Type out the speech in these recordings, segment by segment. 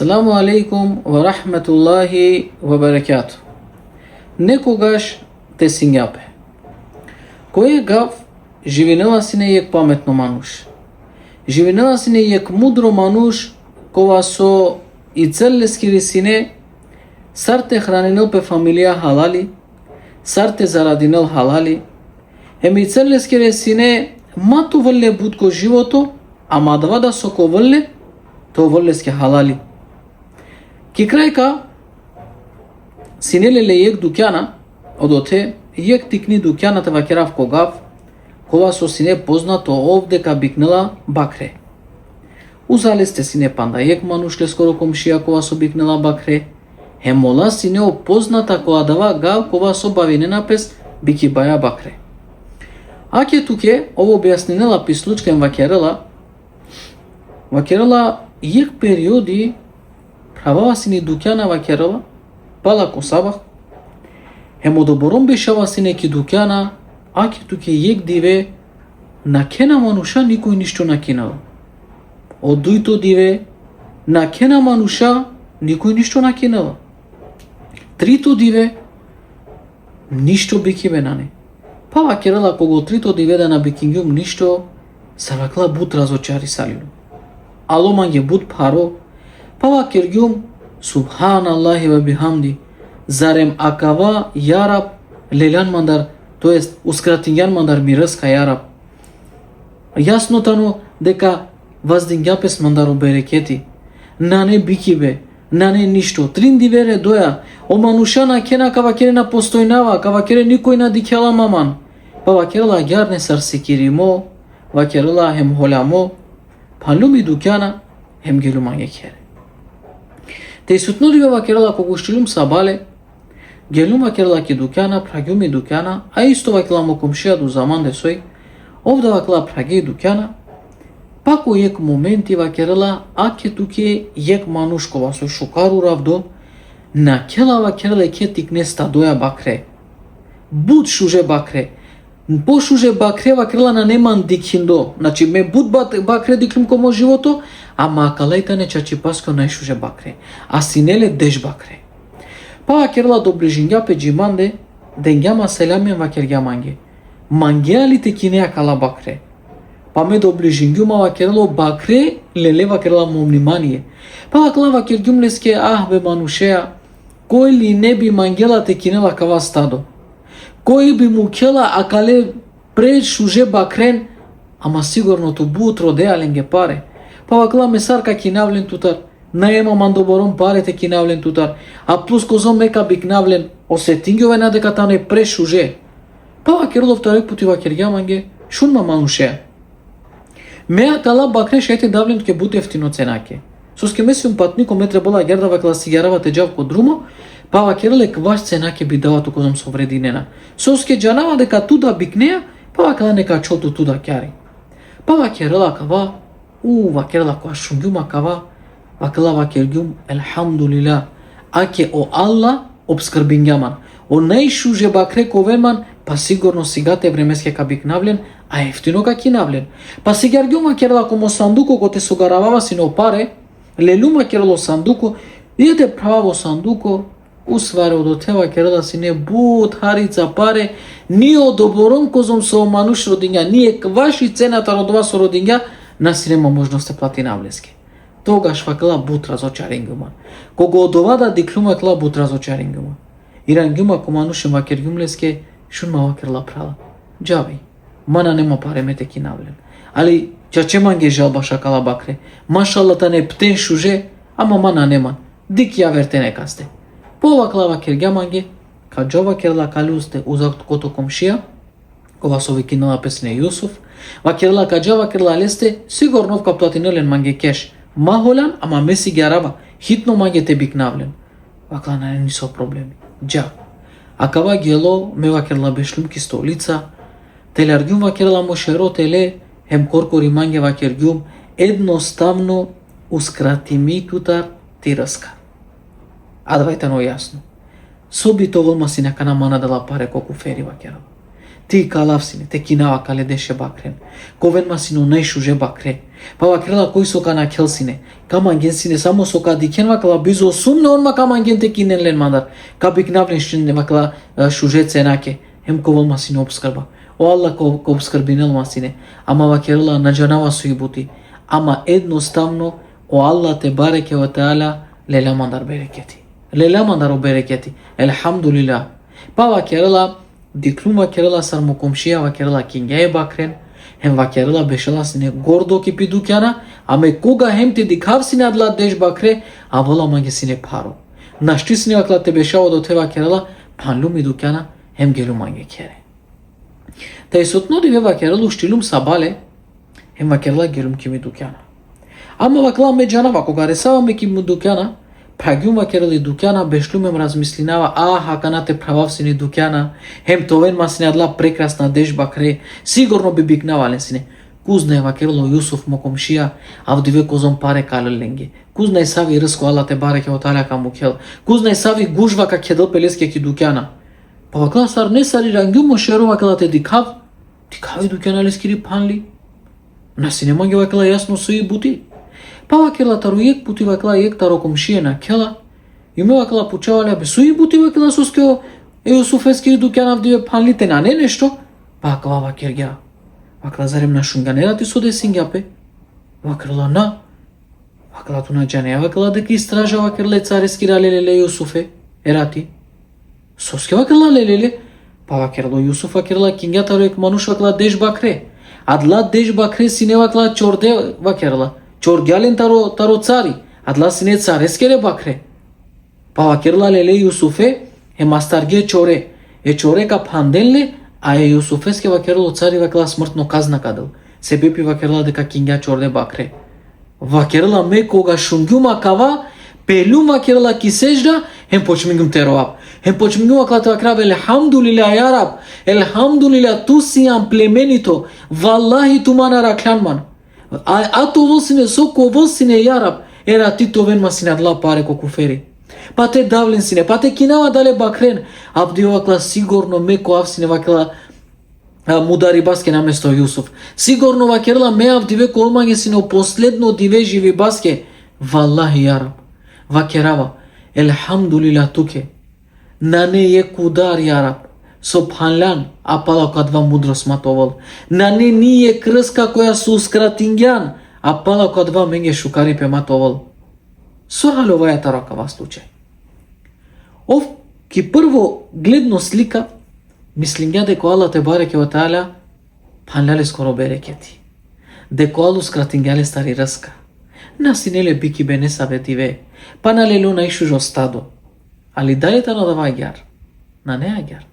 Ассаламу алейкум ва рахметуллахи ва баракату. Некогаш те сињапе. Кој е гав, живинела сине јек паметно мануш. Живинела сине јек мудро мануш, кога со и целески рисине, сарте храненел пе фамилија халали, сарте зарадинел халали, еми целески рисине мату вълле будко живото, ама да соко вълле, то въллеске халали. Ки крајка, синелеле јек дукјана, одоте, јек тикни дукјаната во керав когав, кога со сине познато овдека бикнела бакре. Узале сте сине панда јек манушле скоро комшија кога со бикнела бакре, мола сине опозната кога дава гав кога со бавинена пес бики баја бакре. Аке туке, ово објасненела пислучкен во Керала јек периоди правава сини дукјана во Керала, пала ко сабах, добором бешава сине ки дукјана, аке туке јек диве, на кена мануша никој ништо накинала. Од дујто диве, на кена мануша никој ништо накинала. Трито диве, ништо бики бенане. Па во Керала кога трито диве на бикингјум ништо, саракла бут разочари салилу. Аломан ге буд паро, па во Кергјум, субханаллахи ва бихамди, зарем акава јараб лелян мандар, то ест ускратињан мандар мирска јараб. Јаснотано дека ваздињапес мандару берекети, нане бикибе, нане ништо, тринди вере доја, о манушана кена кава керена постојнава, кава кере никој на дикјала маман, па во Керала ѓарне сарсикиримо, во Керала хем холямо, па луми дукјана, хем гелумање кере. Те сутнуливе во Керала кога штилум сабале, гелум во Керала ки дукјана, прагјуми дукјана, а исто во Керала мо комшија ду заман десој, овда во Керала праги дукјана, пако јек моменти во Керала, аке туке јек мануш кога со шукару равдо, на кела во Керала ке тикне стадоја бакре. Буд шуже бакре. По шуже бакре во Керала на неман дикхиндо. Значи ме буд бакре диклим комо живото, ама акалајта не чачи паско најшуже бакре. А синеле деш бакре. Па во Керала до ближињапе джиманде, денгјама селамен во Кергјаманге. Мангеали те кинеа кала бакре. Па ме до ближињума во Керала бакре, леле во Керала му внимание. Па во Керала во Кергјумлеске, бе манушеа, кој ли не би мангела те кинела кава стадо? Кој би му кела акале пред шуже бакрен, ама сигурно ту бут родеален ге паре. Па во Керала месарка кинавлен тутар, наема мандобором парете кинавлен тутар, а плюс козом мека бикнавлен, осетингјове на дека тане пред шуже. Па во Керала вторек пути во Кергјаманге, шунма манушеа. Меа кала бакре шајте давлен ке бут ефтино ценаке. Соске месиум патнико ме требала герда во Керала сигаравате теџавко друмо, па во Керала кваш ценаке би дава тукозом со врединена. Соске джанава дека туда бикнеа, па во Керала нека чоту туда кјари. Па во Керала кава, во Керала која шунгјума кава, во Керала во Кергјум, елхамдулила, аке о Алла обскрбињаман. О најшуже бакре ковенман, па сигурно сигате времеске ка бикнавлен, а ефтино ка кинавлен. Па сигарѓум во Керала комо сандуко коте со гаравава сино паре, лелума Керало сандуко, идете права во сандуко, усваре од отева Керала си не бут харица паре, ние одобором козом со мануш родиња, ние кваши цената родова со родиња, нас нема можност да плати навлеске. Тогаш во Керала бут разочаренгума. Кога одовада диклума Керала бут разочаренгума. Ирангума ко манушем во Кергјумлеске, шунма во Керала прала. Џаби, мана нема паре мете кинавлен. Али чачеман ге жалба шакала бакре. Машалла тане птен шуже, ама мана неман. Дик ја верте некасте. Пова клава Кергјаманге, ка џова Керала калиусте узак кото комшија, кога со викинала песне Јусуф, во Керала ка џова Керала лесте, сигурно ка платинелен манге кеш. Махолян, ама меси гјарава, хитно манге те бикнавлен. Вакла на не со проблеми. Џа. А кава гело, ме во Керала бешлумки столица, теларѓум во Керала мошеро теле, хем коркори манге во Кергјум, едноставно ускратими тутар тираска. А давајте но јасно. Собито волма си нека на мана дала паре колку фери во Керала. Ти калавсине, те кинава кале деше бакрен. Ковен масино најшуже бакре. Па вакрела кој сока на келсине. Каманген сине само сока дикен вакла бизо сумне онма каманген те кинен мандар. Капик навленшин вакла шуже ценаке. Хем ковол масине обскрба. О Аллах ко обскрбинел масине. Ама вакрела наџанава суибути. Ама едноставно о Аллах те бареке ва таала лела мандар берекети. Лела мандар берекети. Елхамдулилlah. Па вакрела диклум вакрела сармо комшија вакрела кингај бакрен. Hem vakerela beşela sine gordo ki pi dukana, ame koga hem te dikhav sine adla desh bakre, avola mange sine paro. Nashti sine vakla te beşava do te vakerela, panlu mi dukana, hem gelu mange kere. Ta isotno dive vakerela ushtilum sabale, hem vakerela gelum ki mi dukana. Ama vakla me cana vako garesava me ki mi dukana, Pragyum vakereli dukana beşlumem razmislinava, hakana te pravav sine dukana, hem toven masine adla prekrasna desh bakre, sigurno bi biknavalen sine. Kuzna je vakerelo Yusuf mokomšija, a vdive kozom pare kalelenge. Kuzna je savi rsko Allah te bareke o taala kamukel. Kuzna je savi gužva ka kedel peleske ki dukana. Pa vakla sar ne sari rangyum mošero vakla te dikhav dukana leskiri panli. Na sinemange vakla jasno sui buti. Pa vakela taru jek puti vakla jek taro komšije na kela. Ime vakla pučavalja be sui buti vakla soskeo Yusufeski dukana vdive panli te na ne nešto. Pa vakla vakergja. Vakla zarem na šunganera ti sode singjape. Vakla na. Vakla tu na džanea vakla da ki istraža vakla careski ralelele Yusufe. Erati. Soske vakla lelele. Pa vakla Yusuf vakla kinga taro ek manuš vakla desh bakre. Adla desh bakre sine vakla čorde vakla. Čorgjalen taro cari. Adla sine careskere bakre. Pa vakla lele Yusufe he mastarge čore. E čore ka pandenle a je Yusufeske vakerelo cari vakela smrtno kazna kadel. Себепи vakerela дека кинга чорде бакре. Vakerela me кога шунгюма кава, пелюм vakerela ки сежда, hem почмингум тероаб. Hem почмингум vakela te vakrab, elhamdulillah ya Rab, elhamdulillah tu siyam plemenito, vallahi tu mana raklanman. A to volsine so ko volsine ya Rab, era ti to ven masine adla pare ko kuferi. Pa te davlen sine, pa te kinava dale bakren, abdi vakla sigurno me ko avsine vakla mudari baske namesto Yusuf. Sigurno vakerla me avdive ko olmage sine posledno dive živi baske. Wallahi ya Rab. Vakerava. Elhamdulillah tuke. Nane je kudar ya Rab. Subhanlan apala kadva mudros matovol. Nane nije krska koja su uskratingjan. Apala kadva menge šukari pe matovol. Sohalova je tarakava slučaj. Ов ки прво гледно слика, мислим ја дека Аллах те бареке во таала панлале скоро берекети. Дека Аллах скратингјале стари рска. Насинеле бики бе не сабетиве, паналело наишужо стадо. Али далета на дава агјар, на не агјар.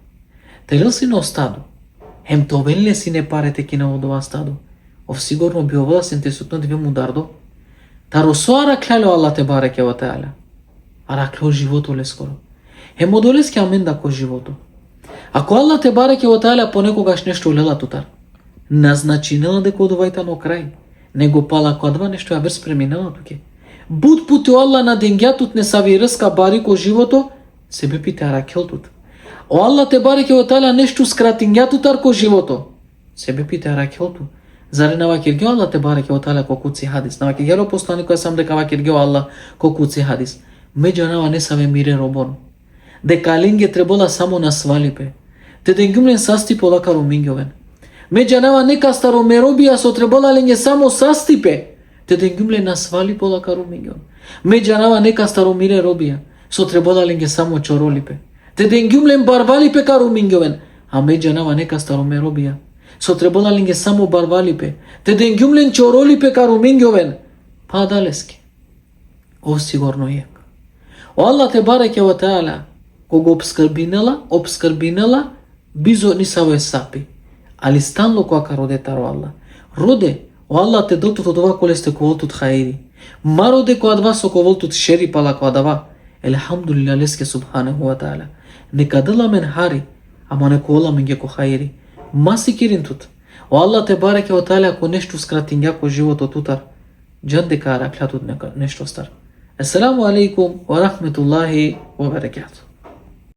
Телел си на стадо. Хем товенле си не парете ки на одова стадо. Ов сигурно би овласен те сутно диве мудардо. Таро соара кляло Аллах те бареке во таала. Аракло живото ле скоро. Хемодолески аменда ко живото. Ако Аллах те бареке во таала понекогаш нешто лела тутар, назначинела дека одувајта на крај, него пала кодва нешто ја верс преминала туке. Буд пути Аллах на денгјатут не сави рска бари ко живото, себе пите аракелтут. О Аллах те бареке во таала нешто скратингјатутар ко живото, себе пите аракелту. Заре на вакиргео Аллах те бареке во таала ко куци хадис. На вакиргео посланикот сам дека вакиргео Аллах ко куци хадис. Меѓанава не саве мире робон. Дека ленге требола само на свалипе. Те денгумлен састипе олакаро мингјовен. Меѓанава нека старо меробија со требола ленге само састипе. Те денгумлен на свалипе олакаро мингјовен. Меѓанава нека старо мире робија со требола ленге само чоролипе. Те денгумлен барвалипе каро мингјовен. А меѓанава нека старо меробија со требола ленге само барвалипе. Те денгумлен чоролипе каро мингјовен. Па далески. О сигурно е. O Allah te bareke wa taala koga obskrbinela bizo ni savo sapi. Ali stanlo ko aka rode taro Allah. Rode, o Allah te dotut od ova koleste ko voltut khairi. Marode ko adva so ko voltut sheri pala ko adava. Elhamdulillah leske subhanahu wa taala. Nekadala men hari, ama neko ola menge ko khairi. Masi kirintut. O Allah te bareke wa taala ko neštu skratinja ko životo tutar. Jande ka araklatut nešto star. Assalamu alaikum wa rahmatullahi wa barakatuh.